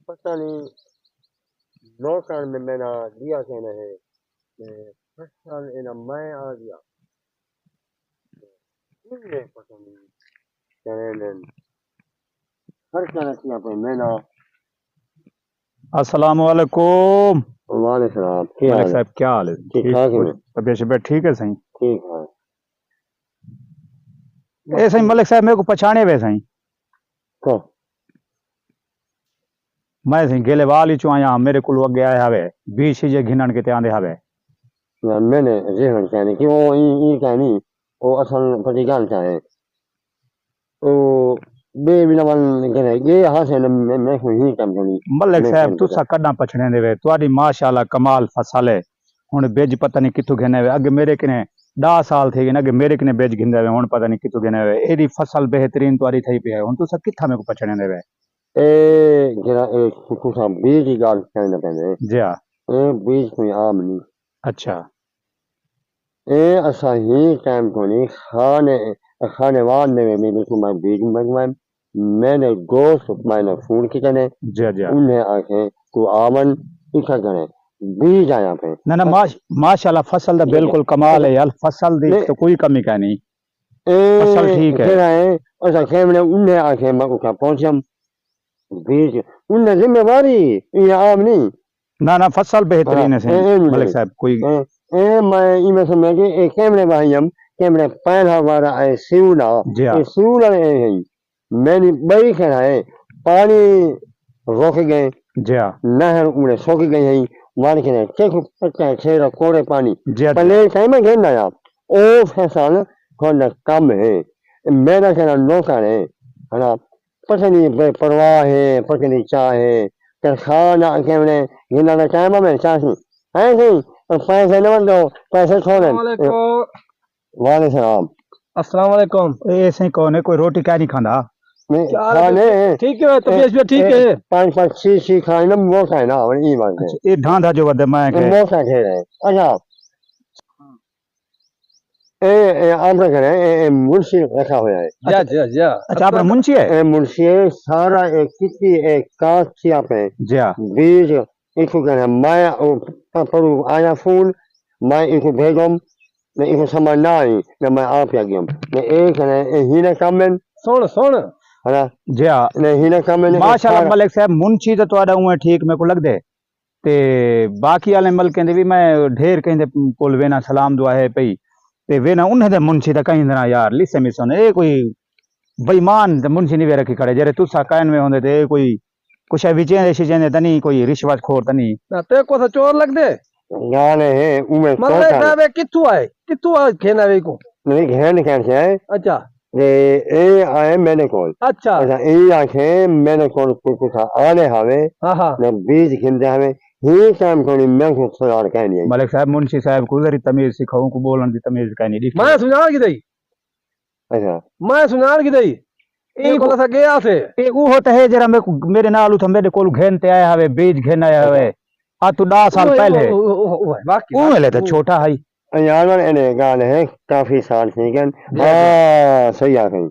پتہ نہیں لوکل میں میرا دیا کہنا ہے کہ فصل میں آ گیا پتہ نہیں کہنے ہر طرح سے آپ مینا السلام علیکم وعلیکم السلام کیا ملک حال ہے صاحب کیا حال ہے ٹھیک ٹھاک ہے طبیعت شبیعت ٹھیک ہے سائیں ٹھیک ہے اے سائیں ملک صاحب میرے کو پہچانے وے سائیں کو میں سائیں گیلے والی چو آیا میرے کو اگے آیا ہوئے بیچ ہی گھنن کے تے آندے ہوئے میں نے ذہن کہنے کہ وہ یہ کہنی وہ اصل پتی گل چاہے تو بے بنا ون کہنے یہ حاصل میں کو ہی کم کرنی ملک صاحب تسا کڈاں پچھنے دے وے تواڈی ماشاءاللہ کمال فصل ہے ہن بیج پتہ نہیں کتھوں گھنے وے اگے میرے کنے 10 سال تھے گئے اگے میرے کنے بیج گھندے وے ہن پتہ نہیں کتھوں گھنے وے ایڈی فصل بہترین تواڈی تھئی پئی ہے ہن تسا کتھا میں کو پچھنے دے وے اے جڑا اے کچھ بیج کی گل کہنا پہلے جی ہاں اے بیج کوئی عام نہیں اچھا اے اسا ہی ٹائم کو نہیں کھانے وان نے میں کو میں بیج میں نے گوشت میں نے فون کی کنے جی جی انہیں آکھے کو آمن اٹھا کرے بیج آیا پہ نہ نہ ماشاءاللہ فصل دا بالکل کمال ہے یار فصل دی تو کوئی کمی کا نہیں فصل ٹھیک ہے ایسا کیمرے انہیں آکھے میں کو پہنچم بیج انہیں ذمہ داری یہ عام نہیں نہ نہ فصل بہترین ہے سائیں ملک صاحب کوئی میں میں سمجھ کہ ایک کیمرے باہیم کیمرے پہلا وارا اے سیولا جی ہاں اے سیولا ہیں میں نے بڑی کہنا ہے پانی روک گئے جی ہاں نہر انہیں سوکھ گئی ہیں وہاں کہنا چیکو پکا چھیرا کوڑے پانی جی ہاں پہلے ٹائم میں گھن آیا او فصل کھونا کم ہے میرا کہنا نوکر ہے نا پتہ نہیں بے پرواہ ہے پتہ نہیں چاہے کھانا کیمرے گھنا کا ٹائم میں چاہی ہے صحیح پیسے نہ دو پیسے چھوڑیں وعلیکم السلام السلام علیکم اے سائیں کون ہے کوئی روٹی کیا نہیں کھاندا کھانے ٹھیک ہے طبیعت بھی ٹھیک ہے 5 6 کھانے نا موقع ہے نا یہ بات ہے اچھا اے ڈھانڈا جو ود میں کہ موقع ہے اچھا آپ کا کریں منشی رکھا ہوا ہے جا جا جا اچھا آپ منشی ہے منشی سارا کتنی کاٹ کیا پہ جی ہاں بیج اس کو کہنا میں پڑھوں آیا فون میں اس کو بھیجوں میں اس کو سمجھ نہ آئی نہ میں آپ کیا گیا میں ایک ہے ہی نہ کام میں سن سن ہے نا جی ہاں ہی نہ کام میں ماشاءاللہ ملک صاحب منشی تو تواڈا اوے ٹھیک میرے کو لگ دے تے باقی والے ملکیں دے بھی میں ڈھیر کہیں دے کول وینا سلام دعا ہے پئی تے وینا انہیں دے منشی تے کہیں نہ یار لسے میں سن اے کوئی بےمان تے منشی نہیں وے رکھی کھڑے جڑے تسا کائن میں ہوندے تے کوئی کچھ وچیں دے شجیں تے نہیں کوئی رشوت خور تے نہیں نہ تے کو تو چور لگ دے گال ہے اوے مطلب نہ وے کتھوں آئے کھینا وے کو نہیں گھن کیسے ہے اچھا اے آئے میں نے کول اچھا اچھا اے آکھے میں نے کول کچھ آنے ہاوے ہاں ہاں نے بیج گھندے ہاوے ہی کام کونی میں کو سوال کہنی ہے ملک صاحب منشی صاحب کو ذری تمیز سکھاؤں کو بولن دی تمیز کہیں نہیں میں سنار کی دئی اچھا میں سنار کی دئی اے کو تو گیا سے اے او ہوتا ہے جرا میرے نال تھا میرے کول گھن تے آیا ہوئے بیج گھن آیا ہوئے آ تو 10 سال پہلے او لے تے چھوٹا ہے یار نے گال ہے کافی سال ٹھیک ہے ہاں صحیح آ گئی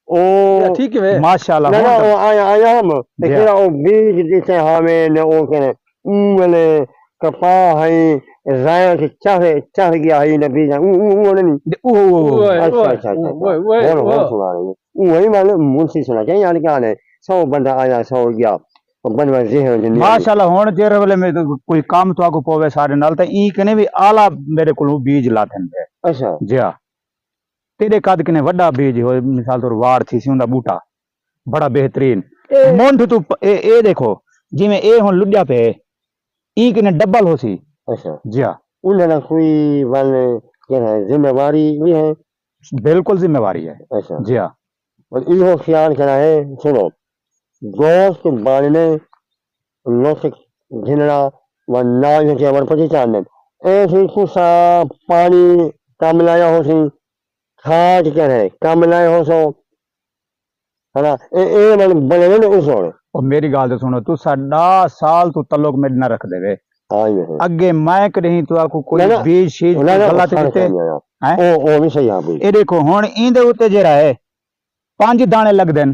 او ٹھیک ہے ماشاءاللہ نہ آیا ہم لیکن او بیج دیتے ہمیں نے او کہنے ملے کپا ہے رائے کے چاہ گیا ہے نے بیج او نہیں اچھا اچھا وہی والے منشی سنا کہ یار کیا ہے 100 بندہ آیا 100 گیا بنوا ذہن ماشاءاللہ ہن جے ویلے میں کوئی کام تو کو پوے سارے نال تے ای کنے بھی اعلی میرے کولوں بیج لاتن ہے اچھا جی ہاں تیرے قد کنے وڈا بیج ہوئے مثال طور واڑ تھی سی اوندا بوٹا بڑا بہترین مونڈ تو اے دیکھو جی میں اے ہن لڈیا پہ ای کنے ڈبل ہو سی اچھا جی ہاں انہاں کوئی والے کیا ہے ذمہ داری بھی ہے بالکل ذمہ داری ہے اچھا جی ہاں اور یہ خیال کرا ہے سنو گوشت باننے لوک گھننا و ناج کے ور پتی چاندن ایسی کسا پانی کم لایا ہو سی کھاد کیا ہے کم لائے ہو سو ہے نا اے بنے نے اس اور میری گل تو سنو تو 10 سال تو تعلق میرے نہ رکھ دے وے اگے میں کہیں تو کو کوئی بیج شیج غلط دیتے او بھی صحیح ہے اے دیکھو ہن این دے اوتے جڑا ہے 5 دانے لگ دین